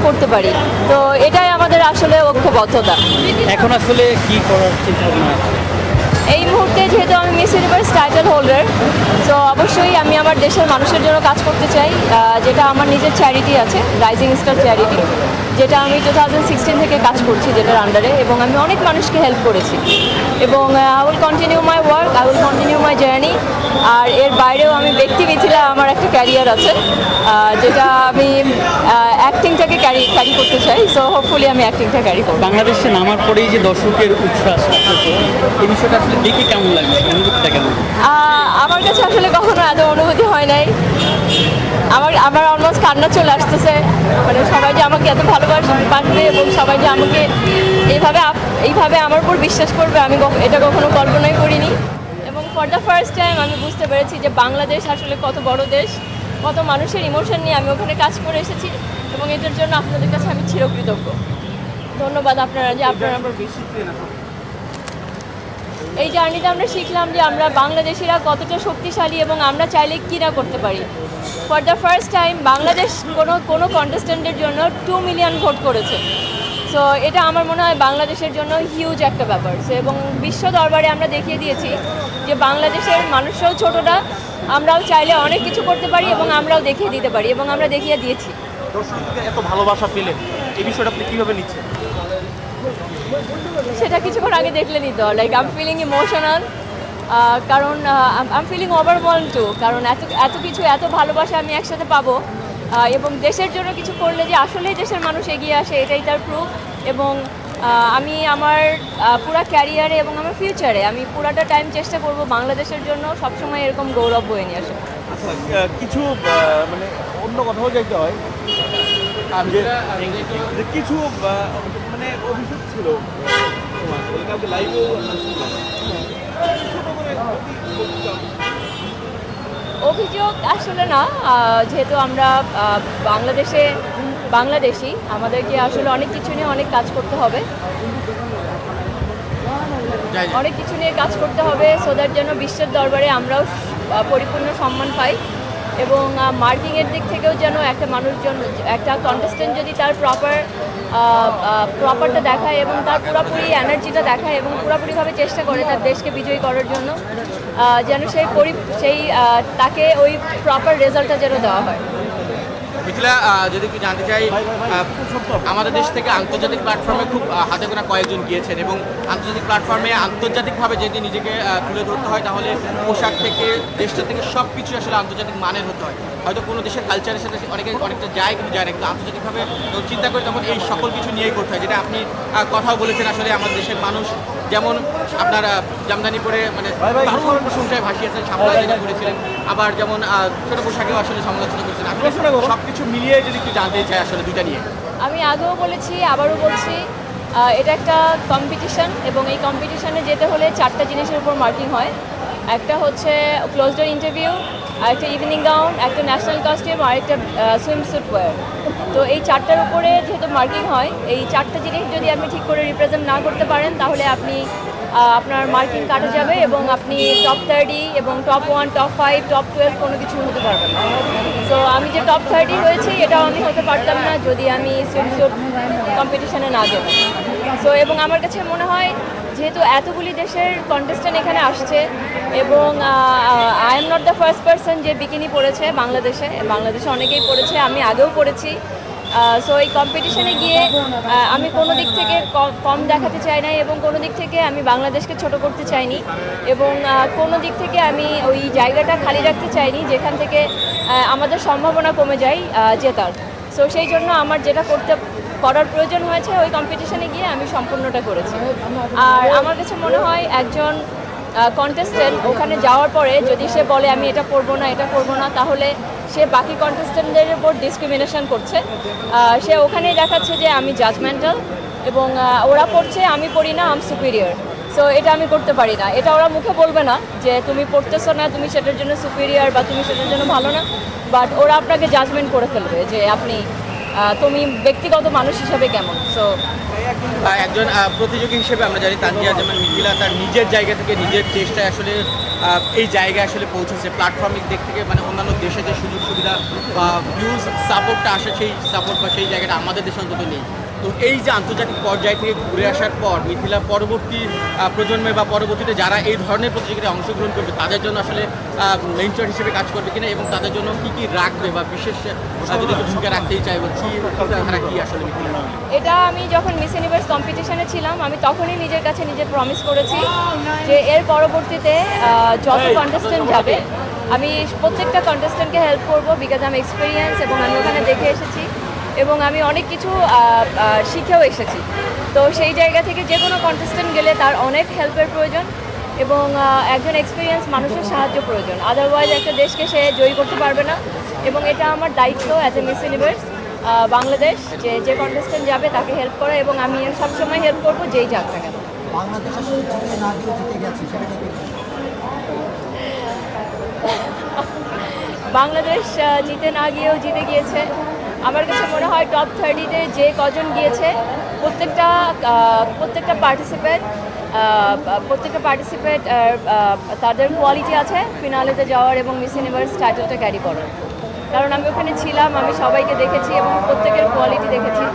করতে পারি। তো এটাই আমাদের আসলে ঐক্যবদ্ধতা। এখন আসলে কি করার চিন্তা ভাবনা আছে? এই মুহূর্তে যেহেতু আমি মিস ইউনিভার্স টাইটেল হোল্ডার, তো অবশ্যই আমি আমার দেশের মানুষের জন্য কাজ করতে চাই, যেটা আমার নিজের চ্যারিটি আছে, রাইজিং স্টার চ্যারিটি, যেটা আমি 2016 থেকে কাজ করছি, যেটার আন্ডারে, এবং আমি অনেক মানুষকে হেল্প করেছি। এবং I will continue my work, I will continue my journey. আর এর বাইরেও আমি ব্যক্তি মিথিলা আমার একটা ক্যারিয়ার আছে, যেটা আমি অ্যাক্টিংটাকে ক্যারি করতে চাই। সো হোপফুলি আমি অ্যাক্টিংটা ক্যারি করব। বাংলাদেশে নামার পরেই যে দর্শকের উচ্ছ্বাস এই বিষয়টা আসলে দেখে কেমন লাগছে, অনুভূতিটা কেমন? আমার কাছে আসলে কখনো এত অনুভূতি হয় নাই। আমার অলমোস্ট কান্না চলে আসতেছে, মানে সবাই যে আমাকে এত ভালোবাসবে এবং সবাই যে আমাকে এইভাবে আমার উপর বিশ্বাস করবে, আমি এটা কখনো কল্পনাই করিনি। এবং ফর দ্য ফার্স্ট টাইম আমি বুঝতে পেরেছি যে বাংলাদেশ আসলে কত বড় দেশ, কত মানুষের ইমোশন নিয়ে আমি ওখানে কাজ করে এসেছি, এবং এটার জন্য আপনাদের কাছে আমি চিরকৃতজ্ঞ। ধন্যবাদ আপনারা যে আপনারা এই জার্নিতে আমরা শিখলাম যে আমরা বাংলাদেশিরা কতটা শক্তিশালী এবং আমরা চাইলে কী না করতে পারি। For the first time Bangladesh কোনো কন্টেস্ট্যান্টের জন্য 2 মিলিয়ন ভোট করেছে। সো এটা আমার মনে হয় বাংলাদেশের জন্য হিউজ একটা ব্যাপার। এবং বিশ্ব দরবারে আমরা দেখিয়ে দিয়েছি যে বাংলাদেশের মানুষরাও ছোটোটা, আমরাও চাইলে অনেক কিছু করতে পারি এবং আমরাও দেখিয়ে দিতে পারি, এবং আমরা দেখিয়ে দিয়েছি। দর্শকদের এত ভালোবাসা পেলেন, এই বিষয়টা আপনি কীভাবে নিচ্ছেন? সেটা কিছুক্ষণ আগে দেখলে নিত, like I am feeling emotional, কারণ I am feeling overwhelmed too, কারণ এত কিছু, এত ভালোবাসা আমি একসাথে পাবো, এবং দেশের জন্য কিছু করলে যে আসলেই দেশের মানুষ এগিয়ে আসে, এটাই তার প্রুফ। এবং আমি আমার পুরা ক্যারিয়ারে এবং আমার ফিউচারে আমি পুরাটা টাইম চেষ্টা করব বাংলাদেশের জন্য সবসময় এরকম গৌরব বয়ে নিয়ে আসে। আচ্ছা, কিছু মানে অন্য কথাও যাইতে হয় যে কিছু মানে অভিযোগ ছিল লাইভেও অভিযোগ আসলে না, যেহেতু আমরা বাংলাদেশি, আমাদেরকে আসলে অনেক কিছু নিয়ে অনেক কাজ করতে হবে, সো দ্যাট যেন বিশ্বের দরবারে আমরাও পরিপূর্ণ সম্মান পাই। এবং মার্কিংয়ের দিক থেকেও যেন একটা কন্টেস্টেন্ট যদি তার প্রপারটা দেখায় এবং তার পুরোপুরি এনার্জিটা দেখায় এবং পুরোপুরিভাবে চেষ্টা করে তার দেশকে বিজয়ী করার জন্য, যেন তাকে ওই প্রপার রেজাল্টটা যেন দেওয়া হয়। মিথিলা, যদি একটু জানতে চাই, আমাদের দেশ থেকে আন্তর্জাতিক প্ল্যাটফর্মে খুব হাতে গোনা কয়েকজন গিয়েছেন, এবং আন্তর্জাতিক প্ল্যাটফর্মে আন্তর্জাতিকভাবে যদি নিজেকে তুলে ধরতে হয় তাহলে পোশাক থেকে, দেশটা থেকে সব কিছু আসলে আন্তর্জাতিক মানের হতে হয়। হয়তো কোনো দেশের কালচারের সাথে অনেকটা যায় কিন্তু যায় না, কিন্তু আন্তর্জাতিকভাবে চিন্তা করে তখন এই সকল কিছু নিয়েই করতে হয়, যেটা আপনি কথাও বলেছেন। আসলে আমাদের দেশের মানুষ যেমন আপনার জামদানি পরে মানে দারুণ প্রশংসায় ভাসিয়েছেন, সামলা যেটা করেছিলেন, আবার যেমন ছোটো পোশাকেও আসলে সমালোচনা করেছেন। আসলে সব কিছু মিলিয়ে যদি একটু জানতে চাই আসলে দুইটা নিয়ে। আমি আগেও বলেছি, আবারও বলছি, এটা একটা কম্পিটিশন, এবং এই কম্পিটিশনে যেতে হলে 4টা জিনিসের উপর মার্কিং হয়। একটা হচ্ছে ক্লোজ ডোর ইন্টারভিউ, আরেকটা ইভিনিং গাউন, একটা ন্যাশনাল কস্টিউম, আর একটা সুইমস্যুট ওয়্যার। তো এই 4টার উপরে যেহেতু মার্কিং হয়, এই 4টা জিনিস যদি আপনি ঠিক করে রিপ্রেজেন্ট না করতে পারেন তাহলে আপনার মার্কিং কাটা যাবে এবং আপনি টপ 30 এবং টপ 1, টপ 5, টপ 12 কোনো কিছু হতে পারবেন না। তো আমি যে টপ 30 হয়েছি এটাও আমি হতে পারতাম না যদি আমি সুইমস্যুট কম্পিটিশনে না যেতাম। সো এবং আমার কাছে মনে হয় যেহেতু এতগুলি দেশের কন্টেস্ট্যান্ট এখানে আসছে, এবং I am not the first person যে বিকিনি পরেছে বাংলাদেশে অনেকেই পরেছে, আমি আগেও পরেছি। সো এই কম্পিটিশনে গিয়ে আমি কোনো দিক থেকে কম দেখাতে চাই না, এবং কোনো দিক থেকে আমি বাংলাদেশকে ছোট করতে চাইনি, এবং কোনো দিক থেকে আমি ওই জায়গাটা খালি রাখতে চাইনি যেখান থেকে আমাদের সম্ভাবনা কমে যায় জেতার। সো সেই জন্য আমার যেটা করার প্রয়োজন হয়েছে ওই কম্পিটিশনে গিয়ে আমি সম্পূর্ণটা করেছি। আর আমার কাছে মনে হয় একজন কন্টেস্ট্যান্ট ওখানে যাওয়ার পরে যদি সে বলে আমি এটা করবো না, তাহলে সে বাকি কন্টেস্ট্যান্টদের উপর ডিসক্রিমিনেশন করছে। সে ওখানেই দেখাচ্ছে যে আমি জাজমেন্টাল, এবং ওরা পড়ছে আমি পড়ি না, আম সুপিরিয়র। সো এটা আমি করতে পারি না। এটা ওরা মুখে বলবে না যে তুমি পড়তেছো না, তুমি সেটার জন্য সুপিরিয়র বা তুমি সেটার জন্য ভালো না, বাট ওরা আপনাকে জাজমেন্ট করে ফেলবে যে আপনি তুমি ব্যক্তিগত মানুষ হিসাবে কেমন। সো একজন প্রতিযোগী হিসেবে আমরা জানি তানজিয়া যেমন মিথিলা তার নিজের জায়গা থেকে নিজের চেষ্টায় আসলে এই জায়গায় আসলে পৌঁছেছে। প্ল্যাটফর্মিক দিক থেকে মানে অন্যান্য দেশে যে সুযোগ সুবিধা বা ভিউজ সাপোর্টটা আসে সেই সাপোর্ট বা সেই জায়গাটা আমাদের দেশে অন্তত নেই। তো এই যে আন্তর্জাতিক পর্যায় থেকে ঘুরে আসার পর মিথিলা পরবর্তী প্রজন্মে বা পরবর্তীতে যারা এই ধরনের প্রতিযোগিতায় অংশগ্রহণ করবে তাদের জন্য আসলে মেন্টর হিসেবে কাজ করবে কিনা এবং তাদের জন্য কী কী রাখবে বা বিশেষ যদি ভূমিকা রাখতেই চাইবো কী আসলে মিথিলা। এটা আমি যখন মিস ইউনিভার্স কম্পিটিশনে ছিলাম আমি তখনই নিজের কাছে নিজের প্রমিস করেছি যে এর পরবর্তীতে যত কন্টেস্টেন্ট যাবে আমি প্রত্যেকটা কন্টেস্টেন্টকে হেল্প করবো, বিকজ আমি এক্সপিরিয়েন্স এবং আমি ওখানে দেখে এসেছি এবং আমি অনেক কিছু শিখেও এসেছি। তো সেই জায়গা থেকে যে কোনো কন্টেস্টেন্ট গেলে তার অনেক হেল্পের প্রয়োজন এবং একজন এক্সপিরিয়েন্স মানুষের সাহায্য প্রয়োজন, আদারওয়াইজ একটা দেশকে সে জয়ী করতে পারবে না। এবং এটা আমার দায়িত্ব as a miss universe Bangladesh যে কন্টেস্টেন্ট যাবে তাকে হেল্প করা এবং আমি সবসময় হেল্প করবো যেই যাক না কেন। বাংলাদেশ আসলে জিতে না গিয়েও জিতে গেছে, সেটা কি? বাংলাদেশ জিতে না গিয়েও জিতে গিয়েছে। আমার কাছে মনে হয় টপ 30-তে যে কজন গিয়েছে প্রত্যেকটা পার্টিসিপেট তাদের কোয়ালিটি আছে ফিনালেতে যাওয়ার এবং মিস ইউনিভার্স টাইটেলটা ক্যারি করার। কারণ আমি ওখানে ছিলাম, আমি সবাইকে দেখেছি এবং প্রত্যেকের কোয়ালিটি দেখেছি।